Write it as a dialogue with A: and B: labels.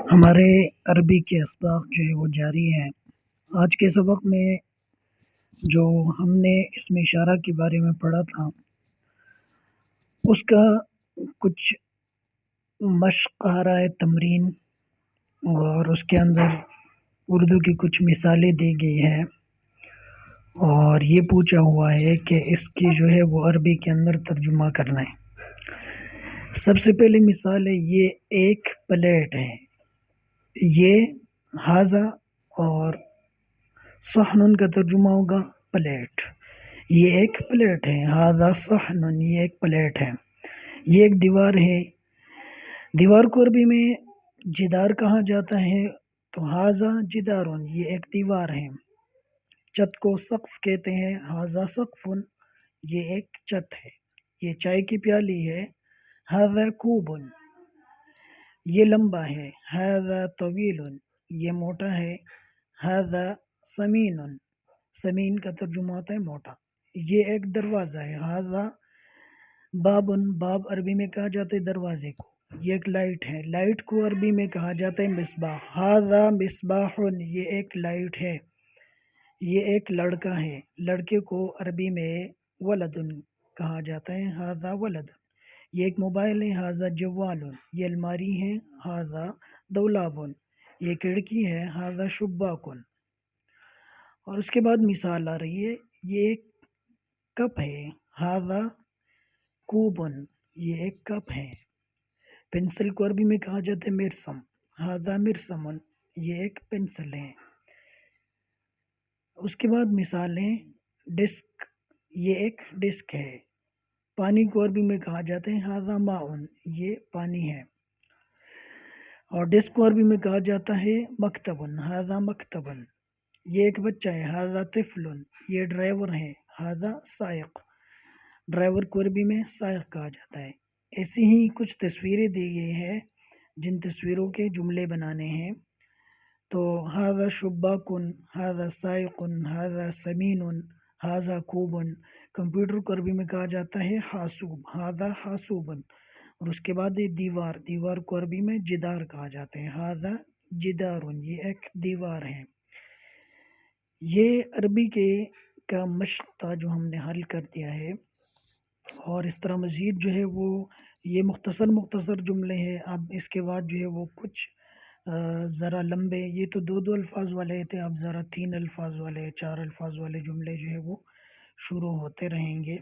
A: ہمارے عربی کے اسباق جو ہے وہ جاری ہیں۔ آج کے سبق میں جو ہم نے اسم اشارہ کے بارے میں پڑھا تھا اس کا کچھ مشق آ رہا ہے، تمرین، اور اس کے اندر اردو کی کچھ مثالیں دی گئی ہیں اور یہ پوچھا ہوا ہے کہ اس کی جو ہے وہ عربی کے اندر ترجمہ کرنا ہے۔ سب سے پہلی مثال ہے، یہ ایک پلیٹ ہے۔ یہ ہاذا اور صحن کا ترجمہ ہوگا پلیٹ۔ یہ ایک پلیٹ ہے، ہاذا صحن، یہ ایک پلیٹ ہے۔ یہ ایک دیوار ہے۔ دیوار کو عربی میں جدار کہا جاتا ہے، تو ہاذا جدارن، یہ ایک دیوار ہے۔ چھت کو سقف کہتے ہیں، ہاذا سقفن، یہ ایک چھت ہے۔ یہ چائے کی پیالی ہے، ہاذا کوبن، یہ لمبا ہے۔ ہاذا طویل، یہ موٹا ہے۔ ہاذا سمین، سمین کا ترجمہ ہوتا ہے موٹا۔ یہ ایک دروازہ ہے، ہاذا بابن، باب عربی میں کہا جاتا ہے دروازے کو۔ یہ ایک لائٹ ہے، لائٹ کو عربی میں کہا جاتا ہے مصباح۔ ہاذا مصباح، یہ ایک لائٹ ہے۔ یہ ایک لڑکا ہے، لڑکے کو عربی میں ولدن کہا جاتا ہے، ہاذا ولد۔ یہ ایک موبائل ہے، ہاذا جوال، یہ الماری ہے، ہاذا دولاب، یہ کھڑکی ہے، ہاذا شباک۔ اور اس کے بعد مثال آ رہی ہے، یہ ایک کپ ہے، ہاذا کوبن، یہ ایک کپ ہے۔ پنسل کو عربی میں کہا جاتا ہے مرسم، ہاذا مرسم، یہ ایک پنسل ہے۔ اس کے بعد مثالیں، ڈسک، یہ ایک ڈسک ہے۔ پانی کو عربی میں کہا جاتا ہے ہاذا ماء، یہ پانی ہے۔ اور ڈسک کو عربی میں کہا جاتا ہے مکتبن، ہاذا مکتبن، یہ ایک بچہ ہے، ہاذا طفل، یہ ڈرائیور ہے، ہاذا سائق، ڈرائیور کو عربی میں سائق کہا جاتا ہے۔ ایسی ہی کچھ تصویریں دی گئی ہیں جن تصویروں کے جملے بنانے ہیں، تو ہاذا شباکن، ہاذا سائقن، ہاذا سمین، ہاذا کوبن۔ کمپیوٹر کو عربی میں کہا جاتا ہے حاسوب، ہاذا حاسوبن۔ اور اس کے بعد یہ دیوار، دیوار کو عربی میں جدار کہا جاتا ہے، ہاذا جدارن، یہ ایک دیوار ہے۔ یہ عربی کا مشق تھا جو ہم نے حل کر دیا ہے، اور اس طرح مزید جو ہے وہ یہ مختصر جملے ہیں۔ اب اس کے بعد جو ہے وہ کچھ ذرا لمبے، یہ تو دو الفاظ والے تھے، اب ذرا 3 الفاظ والے، 4 الفاظ والے جملے جو ہے وہ شروع ہوتے رہیں گے۔